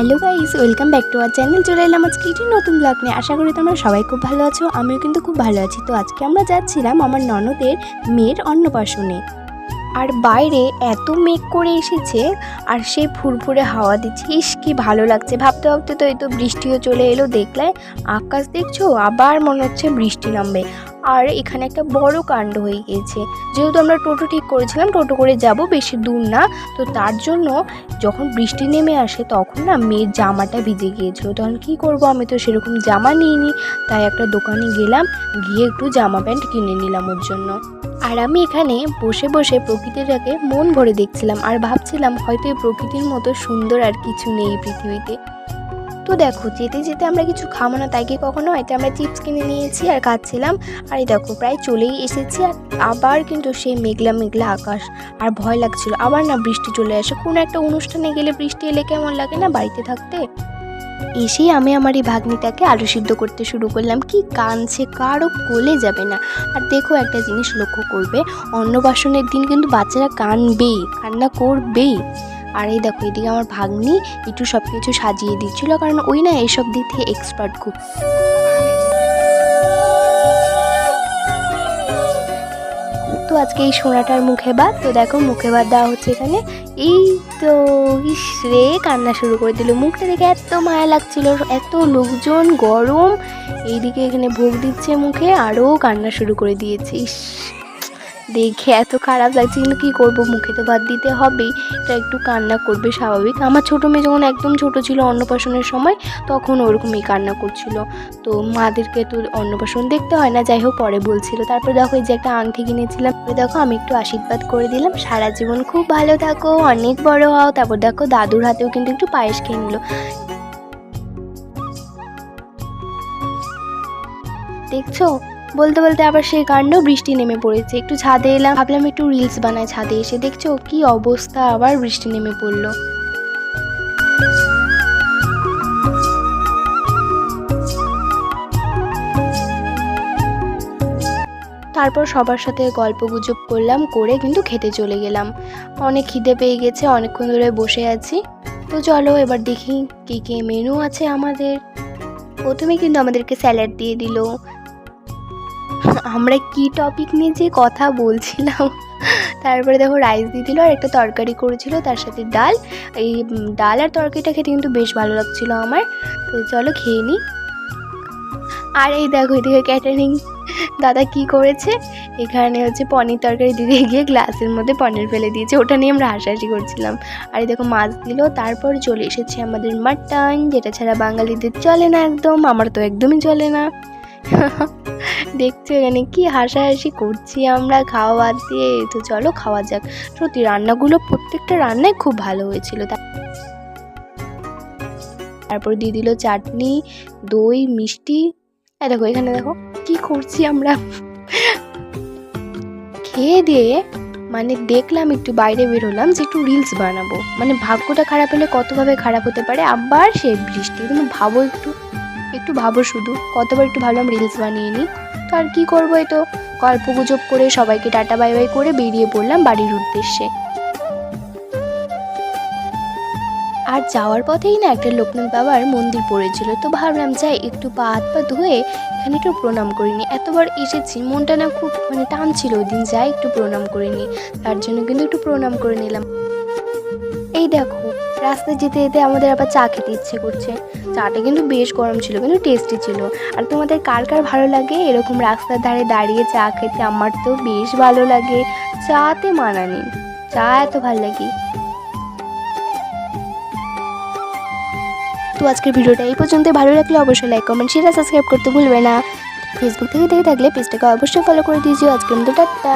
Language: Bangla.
Hello guys, welcome back to our channel. চলে এলাম আজকে একটি নতুন ব্লগ নিয়ে। আশা করি তোমরা সবাই খুব ভালো আছো, আমিও কিন্তু খুব ভালো আছি। তো আজকে আমরা যাচ্ছিলাম আমার ননদের মেয়ের অন্নপ্রাশনে। আর বাইরে এত মেঘ করে এসেছে আর সেই ফুরফুরে হাওয়া দিচ্ছে, ইস কি ভালো লাগছে। ভাবতে ভাবতে তো এই তো বৃষ্টিও চলে এলো। দেখলে আকাশ দেখছো, আবার মনে হচ্ছে বৃষ্টি নামবে। আর এখানে একটা বড় কাণ্ড হয়ে গিয়েছে। যেহেতু আমরা টোটো ঠিক করেছিলাম, টোটো করে যাব, বেশি দূর না, তো তার জন্য যখন বৃষ্টি নেমে আসে তখন না মেয়ের জামাটা ভিজে গিয়েছিল। তখন কি করব, আমি তো সেরকম জামা নিইনি, তাই একটা দোকানে গেলাম, গিয়ে একটু জামা প্যান্ট কিনে নিলাম ওর জন্য। আর আমি এখানে বসে বসে প্রকৃতিটাকে মন ভরে দেখছিলাম আর ভাবছিলাম হয়তো এই প্রকৃতির মতো সুন্দর আর কিছু নেই পৃথিবীতে। তো দেখো, যেতে যেতে আমরা কিছু খাবো না তাই কি কখনো হয়, আমরা চিপস কিনে নিয়েছি আর খাচ্ছিলাম। আর এই দেখো প্রায় চলেই এসেছি। আর আবার কিন্তু সেই মেঘলা মেঘলা আকাশ, আর ভয় লাগছিল আবার না বৃষ্টি চলে আসে। কোনো একটা অনুষ্ঠানে গেলে বৃষ্টি এলে কেমন লাগে না বাড়িতে থাকতে। এসেই আমি আমার এই ভাগ্নিটাকে আলু সিদ্ধ করতে শুরু করলাম। কি কাঁদছে, কারও কোলে যাবে না। আর দেখো একটা জিনিস লক্ষ্য করবে, অন্নপ্রাশনের দিন কিন্তু বাচ্চারা কাঁদবেই, কান্না করবেই। আর এই দেখো এদিকে আমার ভাগ্নি একটু সব কিছু সাজিয়ে দিচ্ছিল, কারণ ওই না এইসব দিক থেকে এক্সপার্ট খুব। তো আজকে এই সোনাটার মুখে ভাত, তো দেখো মুখে ভাত দেওয়া হচ্ছে এখানে। এই তো ইস রে, কান্না শুরু করে দিল। মুখটা দেখে এত মায়া লাগছিল, এত লোকজন, গরম, এইদিকে এখানে ভোগ দিচ্ছে মুখে, আরও কান্না শুরু করে দিয়েছে। ইস, দেখে এত খারাপ লাগছে, কিন্তু কী করবো, মুখে তো ভাত দিতে হবেই, এটা একটু কান্না করবে স্বাভাবিক। আমার ছোটো মেয়ে যখন একদম ছোট ছিল অন্নপ্রাশনের সময়, তখন ওরকমই কান্না করছিল। তো মাদেরকে তো অন্নপ্রাশন দেখতে হয় না, যাই হোক পরে বলছিল। তারপর দেখো এই যে একটা আংটি কিনেছিলাম, দেখো আমি একটু আশীর্বাদ করে দিলাম, সারা জীবন খুব ভালো থাকো, অনেক বড় হও। তারপর দেখো দাদুর হাতেও কিন্তু একটু পায়েস খেয়ে নিল। দেখছো, বলতে বলতে আবার সেই কাণ্ড, বৃষ্টি নেমে পড়েছে। একটু ছাদে এলাম, ভাবলাম একটু রিলস বানাই। ছাদে এসে দেখছো কি অবস্থা, আবার বৃষ্টি নেমে পড়লো। তারপর সবার সাথে গল্প গুজব করলাম, করে কিন্তু খেতে চলে গেলাম। অনেক খিদে পেয়ে গেছে, অনেকক্ষণ ধরে বসে আছি। তো চলো এবার দেখি কী কী মেনু আছে আমাদের। প্রথমে কিন্তু আমাদেরকে স্যালাড দিয়ে দিল। আমরা কি টপিক নিয়ে যে কথা বলছিলাম। তারপরে দেখো রাইস দিয়ে দিল, আর একটা তরকারি করেছিল, তার সাথে ডাল। এই ডাল আর তরকারিটা খেতে কিন্তু বেশ ভালো লাগছিল আমার। তো চলো খেয়ে নিই। আর এই দেখো এদিকে ক্যাটারিং দাদা কি করেছে, এখানে হচ্ছে পনির তরকারি দিতে গিয়ে গ্লাসের মধ্যে পনির ফেলে দিয়েছে, ওটা নিয়ে আমরা হাসাহাসি করছিলাম। আর এই দেখো মাছ দিল। তারপর চলে এসেছে আমাদের মাটন, যেটা ছাড়া বাঙালিদের চলে না একদম, আমার তো একদমই চলে না। দেখছো এখানে কি হাসাহাসি করছি আমরা খাওয়া বাদ দিয়ে। তো চলো খাওয়া যাক। সত্যি রান্নাগুলো প্রত্যেকটা রান্নাই খুব ভালো হয়েছিল। তারপর দিয়ে দিল চাটনি, দই, মিষ্টি। দেখো এখানে দেখো কি করছি আমরা। খেয়ে দিয়ে মানে দেখলাম, একটু বাইরে বের হলাম যে একটু রিলস বানাবো। মানে ভাগ্যটা খারাপ হলে কতভাবে খারাপ হতে পারে। আবার সে বৃষ্টি, তুমি ভাবো, একটু ভাবো শুধু, কতবার একটু ভাবলাম রিলস বানিয়ে নিই। তো আর কী করবো, এই তো গল্প গুজব করে সবাইকে টাটা বাই বাই করে বেরিয়ে পড়লাম বাড়ির উদ্দেশ্যে। আর যাওয়ার পথেই না একটা লোকনাথ বাবার মন্দির পড়েছিল, তো ভাবলাম যাই একটু পা হাত পা ধুয়ে এখানে একটু প্রণাম করিনি। এতবার এসেছি, মনটা না খুব মানে টান ছিল, ওই দিন যাই একটু প্রণাম করিনি, তার জন্য কিন্তু একটু প্রণাম করে নিলাম। এই দেখো রাস্তায় যেতে যেতে আমাদের আবার চা খেতে ইচ্ছে করছে। চাটা কিন্তু বেশ গরম ছিল, কিন্তু টেস্টি ছিল। আর তোমাদের কার কার ভালো লাগে এরকম রাস্তার ধারে দাঁড়িয়ে চা খেতে? আমার তো বেশ ভালো লাগে, চাতে মানা নেই, চা এত ভালো লাগে। তো আজকের ভিডিওটা এই পর্যন্ত। ভালো লাগলে অবশ্যই লাইক কমেন্ট শেয়ার সাবস্ক্রাইব করতে ভুলবে না। ফেসবুক থেকে দেখে থাকলে পেজটাকে অবশ্যই ফলো করে দিয়েছিও। আজকের মতো টাটা।